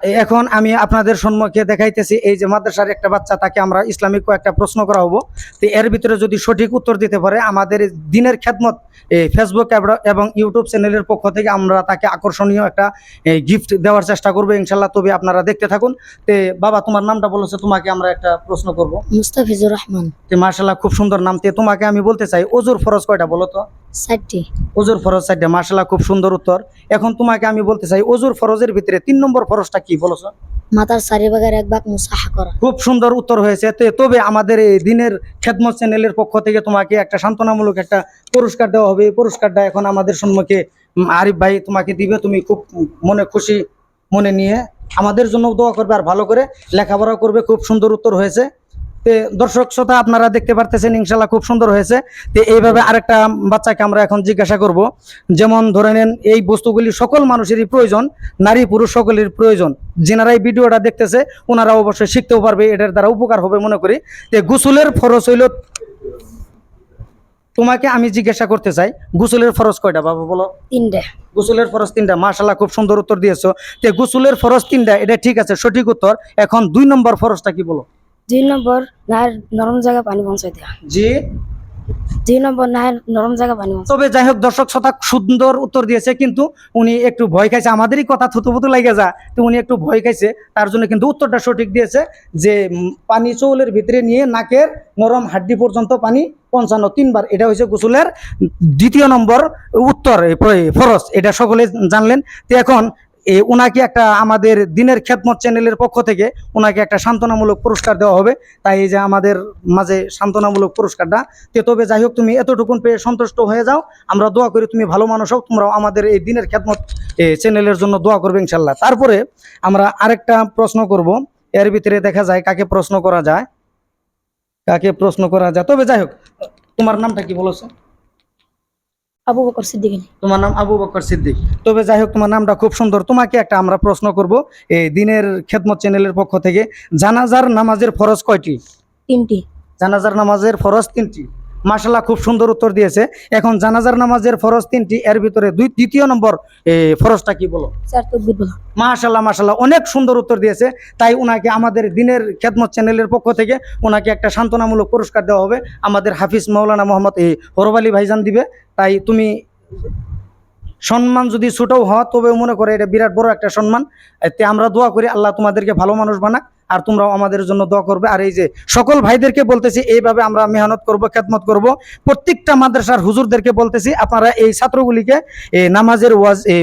এখন আমি আপনাদের সম্মুখে দেখাইতেছি এই যে মাদ্রাসার একটা বাচ্চা, তাকে আমরা ইসলামিক কয়েকটা প্রশ্ন করা হবো। তো এর ভিতরে যদি সঠিক উত্তর দিতে পারে আমাদের দিনের খেদমত ফেসবুক এবং ইউটিউব চ্যানেলের পক্ষ থেকে আমরা তাকে আকর্ষণীয় একটা গিফট দেওয়ার চেষ্টা করবো ইনশাল্লাহ। তবে আপনারা দেখতে থাকুন। তে বাবা, তোমার নামটা বলেছে, তোমাকে আমরা একটা প্রশ্ন করবো। মুস্তাফিজুর রহমান। মাশাআল্লাহ, খুব সুন্দর নাম। তে তোমাকে আমি বলতে চাই ওজুর ফরজ কয়টা বলো তো? 4টি। ওজুর ফরজ 4টা। মাশাআল্লাহ, খুব সুন্দর উত্তর। এখন তোমাকে আমি বলতে চাই ওজুর ফরজের ভিতরে 3 নম্বর ফরজটা কি বলছো? মাথার চারিভাগের এক ভাগ মুসাহ করা। খুব সুন্দর উত্তর হয়েছে। তবে আমাদের এই দিনের খেদমত চ্যানেলের পক্ষ থেকে তোমাকে একটা সান্ত্বনামূলক একটা পুরস্কার দেওয়া হবে। এই পুরস্কারটা এখন আমাদের সম্মুখে আরিফ ভাই তোমাকে দিবে। তুমি খুব খুশি মনে নিয়ে আমাদের জন্য দোয়া করবে আর ভালো করে লেখাপড়া করবে। খুব সুন্দর উত্তর হয়েছে। দর্শক শ্রোতা, আপনারা দেখতে পারতেছেন ইনশাল্লাহ খুব সুন্দর হয়েছে। তো এইভাবে আরেকটা বাচ্চাকে আমরা এখন জিজ্ঞাসা করব। যেমন ধরে নেন, এই বস্তুগুলি সকল মানুষেরই প্রয়োজন, নারী পুরুষ সকলের প্রয়োজন। যেনারা এই ভিডিওটা দেখতেছে ওনারা অবশ্যই শিখতেও পারবে, এটার দ্বারা উপকার হবে মনে করি। গোসলের ফরজ হইল, তোমাকে আমি জিজ্ঞাসা করতে চাই গোসলের ফরজ কয়টা বাবা বলো? 3টা। গোসলের ফরজ 3টা। মাশাআল্লাহ, খুব সুন্দর উত্তর দিয়েছো। গোসলের ফরজ 3টা, এটা ঠিক আছে, সঠিক উত্তর। এখন 2 নম্বর ফরজটা কি বলো? 2 নম্বর নাহের নরম জায়গা পানি পৌঁছাই দেওয়া। জি, 2 নম্বর নাহের নরম জায়গা পানি পৌঁছাই। তবে যাই হোক, দর্শক শ্রোতা সুন্দর উত্তর দিয়েছে, কিন্তু উনি একটু ভয় খাইছে। আমাদেরই কথা থুতুপুতু লাগে যা, তো উনি একটু ভয় খাইছে, তার জন্য কিন্তু উত্তরটা সঠিক দিয়েছে যে পানি চৌলের ভিতরে নিয়ে নাকের নরম হাড্ডি পর্যন্ত পানি পৌঁছানো 3বার। এটা হচ্ছে গোসলের 2 নম্বর উত্তর ফরজ। এটা সকলে জানলেন। তো এখন ওনাকে একটা আমাদের দিনের খেদমত চ্যানেলের পক্ষ থেকে ওনাকে একটা সান্ত্বনামূলক পুরস্কার দেওয়া হবে। তাই এই যে আমাদের মাঝে সান্ত্বনামূলক পুরস্কারটা। তবে যাই হোক, তুমি এতটুকুন পেয়ে সন্তুষ্ট হয়ে যাও। আমরা দোয়া করি তুমি ভালো মানুষ হও, তোমরাও আমাদের এই দিনের খেদমত চ্যানেলের জন্য দোয়া করবে ইনশাল্লাহ। তারপরে আমরা আরেকটা প্রশ্ন করব। এর ভিতরে দেখা যায় কাকে প্রশ্ন করা যায়, কাকে প্রশ্ন করা যায়। তবে যাই হোক, তোমার নামটা কি বলেছো? আবু বকর সিদ্দিক। তোমার নাম আবু বকর সিদ্দিক। তবে যাই হোক, তোমার নামটা খুব সুন্দর। তোমাকে একটা আমরা প্রশ্ন করব এই দিনের খেদমত চ্যানেলের পক্ষ থেকে। জানাজার নামাজের ফরজ কয়টি? 3টি। জানাজার নামাজের ফরজ 3টি। মাশাআল্লাহ, খুব সুন্দর উত্তর দিয়েছে। এখন জানাজার নামাজের ফরজ 3টি, এর ভিতরে 2য় নম্বর ফরজটা কি বলো? 4 তাকবীর বলা। মাশাআল্লাহ, মাশাআল্লাহ, অনেক সুন্দর উত্তর দিয়েছে। তাই ওনাকে আমাদের দিনের খেদমত চ্যানেলের পক্ষ থেকে ওনাকে একটা সান্ত্বনামূলক পুরস্কার দেওয়া হবে। আমাদের হাফিজ মাওলানা মোহাম্মদ হরব আলী ভাইজান দিবে। তাই তুমি সম্মান যদি ছোটও হওয়া, তবে মনে করে এটা বিরাট বড় একটা সম্মান। এতে আমরা দোয়া করি আল্লাহ তোমাদেরকে ভালো মানুষ বানাক, আর তোমরাও আমাদের জন্য দোয়া করবে। আর এই যে সকল ভাইদেরকে বলতেছি, এইভাবে আমরা মেহনত করব, খেদমত করব। প্রত্যেকটা মাদ্রাসার হুজুরদেরকে বলতেছি, আপনারা এই ছাত্রগুলিকে নামাজের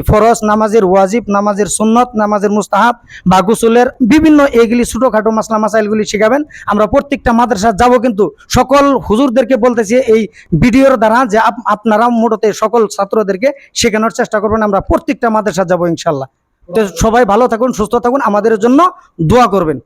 ফরজ, নামাজের ওয়াজিব, নামাজের সুন্নত, নামাজের মুস্তাহাব বা গোসলের বিভিন্ন এইগুলি ছোটোখাটো মাসলা মাসাইলগুলি শেখাবেন। আমরা প্রত্যেকটা মাদ্রাসা যাব, কিন্তু সকল হুজুরদেরকে বলতেছি এই ভিডিওর দ্বারা যে আপনারা মোটতে সকল ছাত্রদেরকে শেখানোর চেষ্টা করবেন। আমরা প্রত্যেকটা মাদ্রাসা যাব ইনশাল্লাহ। তো সবাই ভালো থাকুন, সুস্থ থাকুন, আমাদের জন্য দোয়া করবেন।